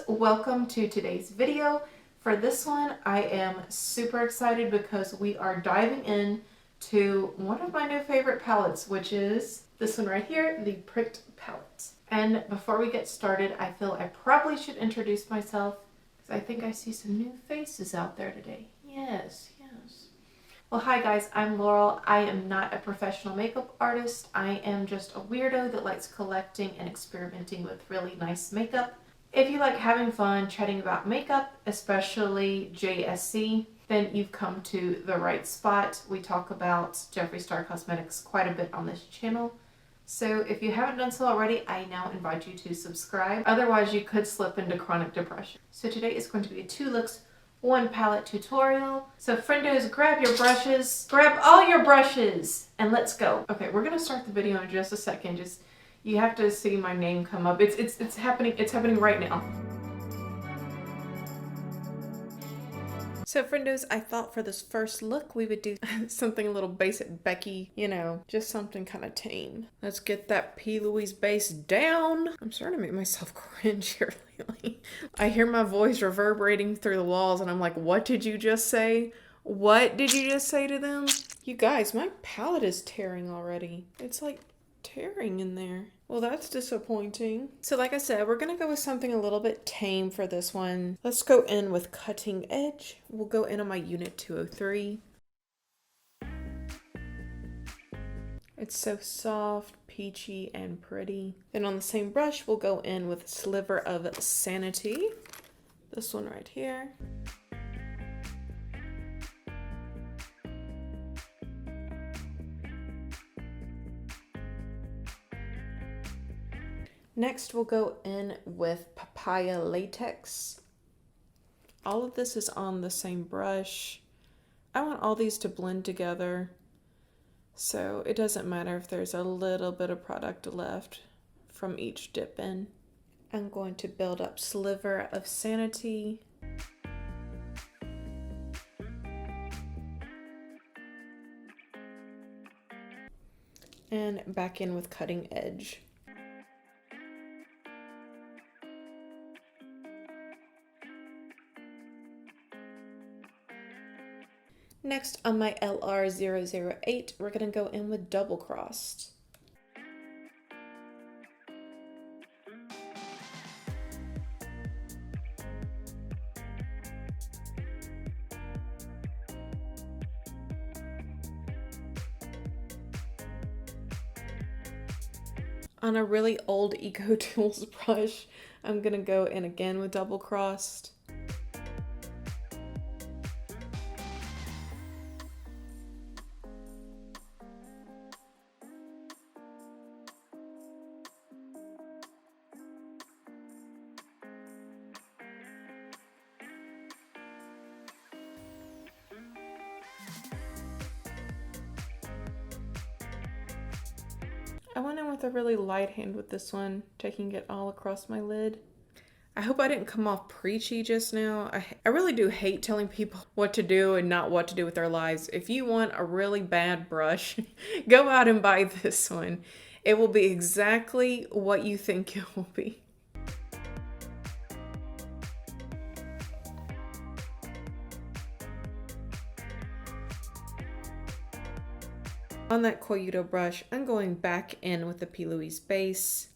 welcome to today's video. For this one, I am super excited because we are diving in to one of my new favorite palettes, which is this one right here, the Pricked Palette. And before we get started, I feel I probably should introduce myself because I think I see some new faces out there today. Yes. Well, hi guys, I'm Laurel. I am not a professional makeup artist. I am just a weirdo that likes collecting and experimenting with really nice makeup. If you like having fun chatting about makeup, especially JSC, then you've come to the right spot. We talk about Jeffree Star Cosmetics quite a bit on this channel. So if you haven't done so already, I now invite you to subscribe. Otherwise, you could slip into chronic depression. So today is going to be a 2 looks, 1 palette tutorial. So Friendos, grab your brushes, grab all your brushes, and let's go. Okay, we're gonna start the video in just a second. You have to see my name come up. It's happening right now. So Friendos, I thought for this first look we would do something a little basic Becky, you know, just something kind of tame. Let's get that P. Louise base down. I'm starting to make myself cringe here lately. I hear my voice reverberating through the walls and I'm like, what did you just say? What did you just say to them? You guys, my palette is tearing already. It's like tearing in there. Well, that's disappointing. So like I said, we're gonna go with something a little bit tame for this one. Let's go in with Cutting Edge. We'll go in on my Unit 203. It's so soft, peachy, and pretty. Then on the same brush, we'll go in with Sliver of Sanity. This one right here. Next, we'll go in with Papaya Latex. All of this is on the same brush. I want all these to blend together, so it doesn't matter if there's a little bit of product left from each dip in. I'm going to build up Sliver of Sanity. And back in with Cutting Edge. Next, on my LR008, we're going to go in with Double Crossed. On a really old Eco Tools brush, I'm going to go in again with Double Crossed. I went in with a really light hand with this one, taking it all across my lid. I hope I didn't come off preachy just now. I really do hate telling people what to do and not what to do with their lives. If you want a really bad brush, go out and buy this one. It will be exactly what you think it will be. On that Coyuto brush, I'm going back in with the P. Louise base.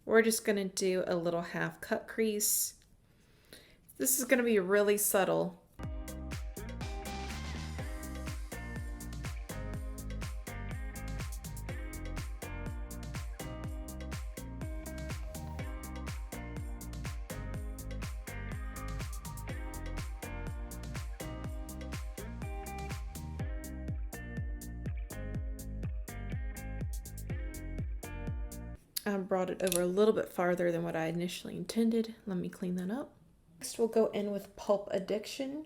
We're just going to do a little half cut crease. This is going to be really subtle. I brought it over a little bit farther than what I initially intended. Let me clean that up. Next, we'll go in with Pulp Addiction.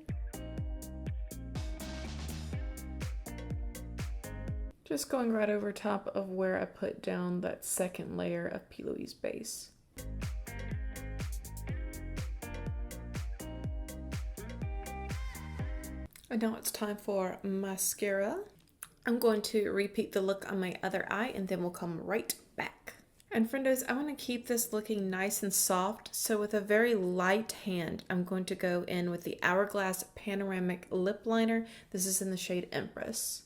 Just going right over top of where I put down that second layer of P. Louise base. And now it's time for mascara. I'm going to repeat the look on my other eye and then we'll come right back. And friendos, I want to keep this looking nice and soft, so with a very light hand, I'm going to go in with the Hourglass Panoramic Lip Liner. This is in the shade Empress.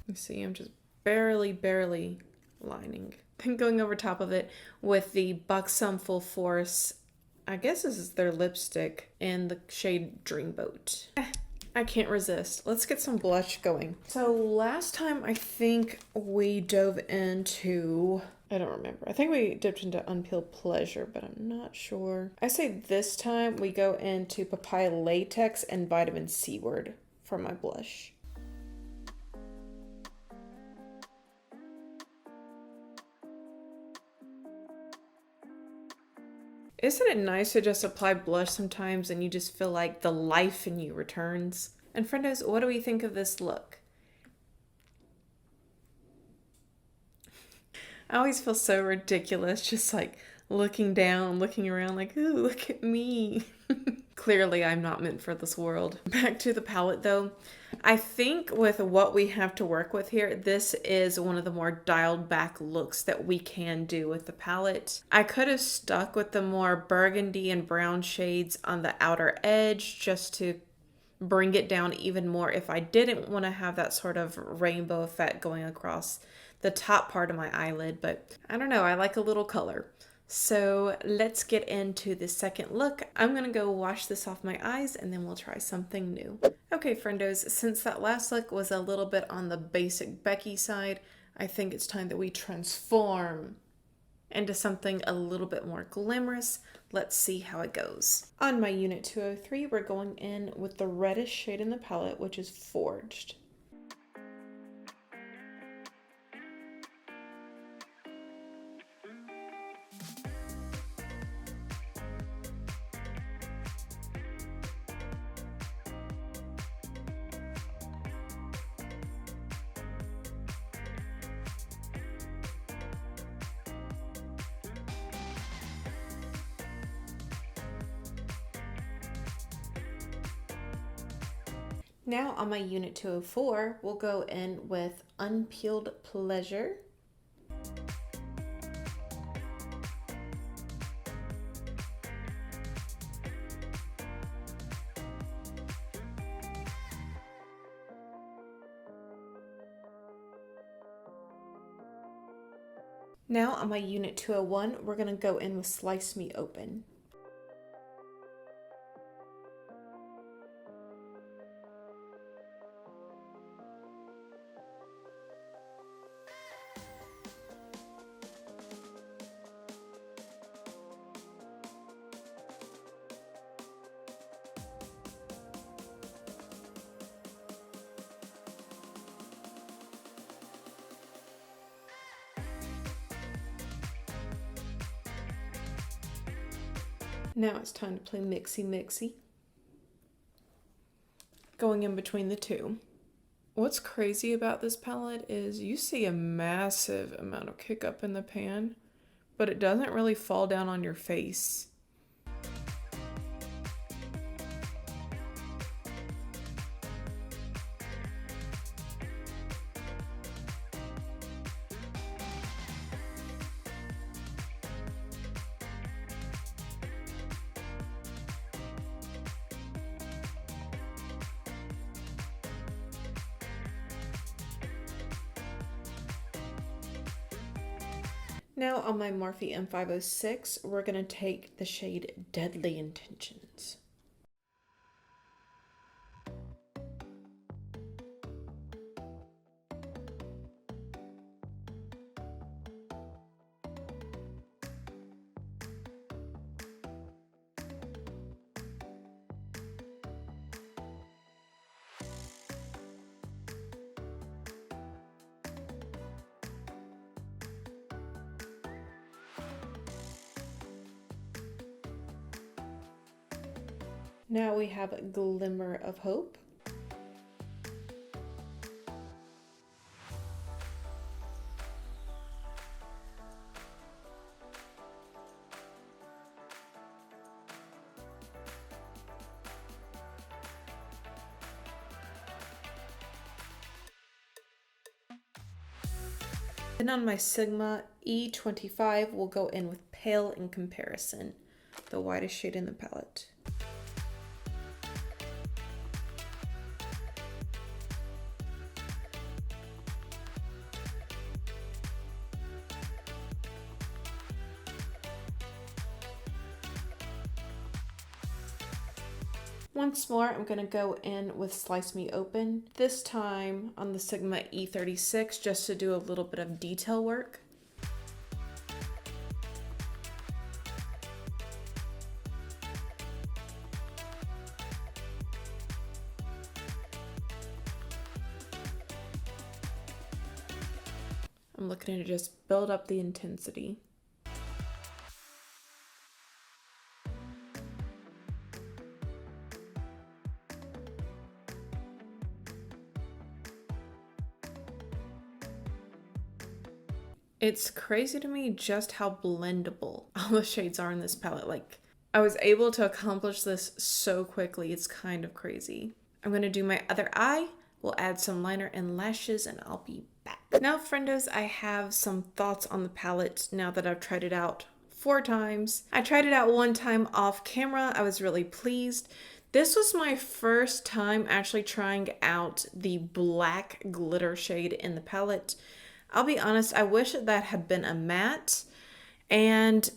You see, I'm just barely lining. Then going over top of it with the Buxom Full Force, I guess this is their lipstick, in the shade Dreamboat. I can't resist. Let's get some blush going. So last time I think we dove into, I don't remember. I think we dipped into Unpeeled Pleasure, but I'm not sure. I say this time we go into Papaya Latex and Vitamin C Word for my blush. Isn't it nice to just apply blush sometimes and you just feel like the life in you returns? And friendos, what do we think of this look? I always feel so ridiculous just like looking down, looking around like, ooh, look at me. Clearly I'm not meant for this world. Back to the palette though. I think with what we have to work with here, this is one of the more dialed back looks that we can do with the palette. I could have stuck with the more burgundy and brown shades on the outer edge just to bring it down even more if I didn't want to have that sort of rainbow effect going across the top part of my eyelid, but I don't know, I like a little color. So let's get into the second look. I'm gonna go wash this off my eyes and then we'll try something new. Okay, friendos, since that last look was a little bit on the basic Becky side, I think it's time that we transform into something a little bit more glamorous. Let's see how it goes. On my unit 203, we're going in with the reddish shade in the palette, which is Forged. Now on my unit 204, we'll go in with Unpeeled Pleasure. Now on my unit 201, we're gonna go in with Slice Me Open. Now it's time to play Mixy Mixy. Going in between the two. What's crazy about this palette is you see a massive amount of kick up in the pan, but it doesn't really fall down on your face. Now on my Morphe M506, we're going to take the shade Deadly Intentions. Now we have a Glimmer of Hope. Then on my Sigma E25, we'll go in with Pale in Comparison, the whitest shade in the palette. Once more, I'm going to go in with Slice Me Open, this time on the Sigma E36, just to do a little bit of detail work. I'm looking to just build up the intensity. It's crazy to me just how blendable all the shades are in this palette. Like, I was able to accomplish this so quickly. It's kind of crazy. I'm going to do my other eye. We'll add some liner and lashes and I'll be back. Now, friendos, I have some thoughts on the palette now that I've tried it out 4 times. I tried it out 1 time off camera. I was really pleased. This was my first time actually trying out the black glitter shade in the palette. I'll be honest, I wish that had been a matte, and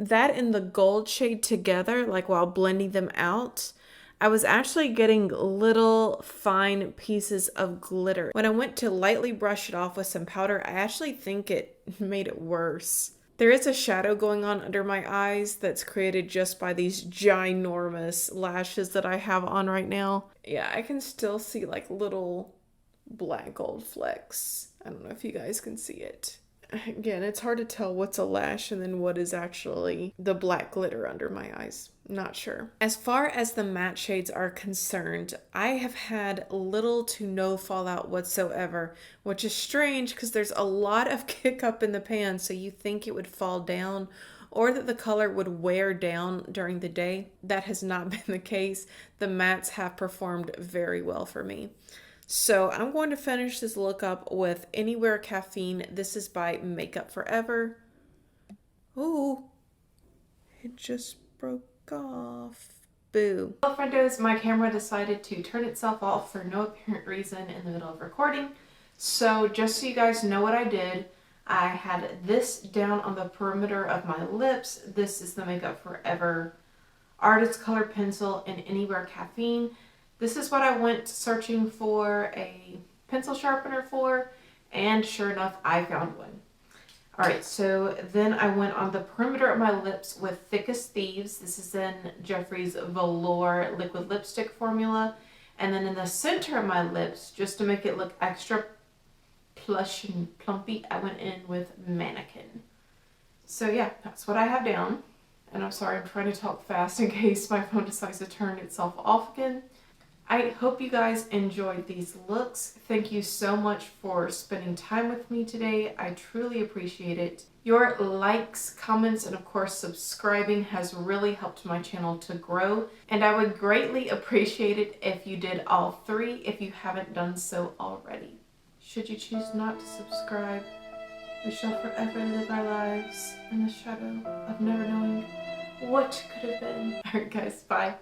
that and the gold shade together, like while blending them out, I was actually getting little fine pieces of glitter. When I went to lightly brush it off with some powder, I actually think it made it worse. There is a shadow going on under my eyes that's created just by these ginormous lashes that I have on right now. Yeah, I can still see like little black gold flecks. I don't know if you guys can see it. Again, it's hard to tell what's a lash and then what is actually the black glitter under my eyes. Not sure. As far as the matte shades are concerned, I have had little to no fallout whatsoever, which is strange because there's a lot of kick up in the pan, so you think it would fall down or that the color would wear down during the day. That has not been the case. The mattes have performed very well for me. So I'm going to finish this look up with Anywhere Caffeine. This is by Makeup Forever. Ooh, it just broke off. Boo. Well, friendos, my camera decided to turn itself off for no apparent reason in the middle of recording. So just so you guys know what I did, I had this down on the perimeter of my lips. This is the Makeup Forever Artist Color Pencil in Anywhere Caffeine. This is what I went searching for a pencil sharpener for, and sure enough, I found one. Alright, so then I went on the perimeter of my lips with Thick as Thieves. This is in Jeffree's Velour Liquid Lipstick formula. And then in the center of my lips, just to make it look extra plush and plumpy, I went in with Mannequin. So yeah, that's what I have down. And I'm sorry, I'm trying to talk fast in case my phone decides to turn itself off again. I hope you guys enjoyed these looks. Thank you so much for spending time with me today. I truly appreciate it. Your likes, comments, and of course subscribing has really helped my channel to grow. And I would greatly appreciate it if you did all 3 if you haven't done so already. Should you choose not to subscribe, we shall forever live our lives in the shadow of never knowing what could have been. Alright guys, bye.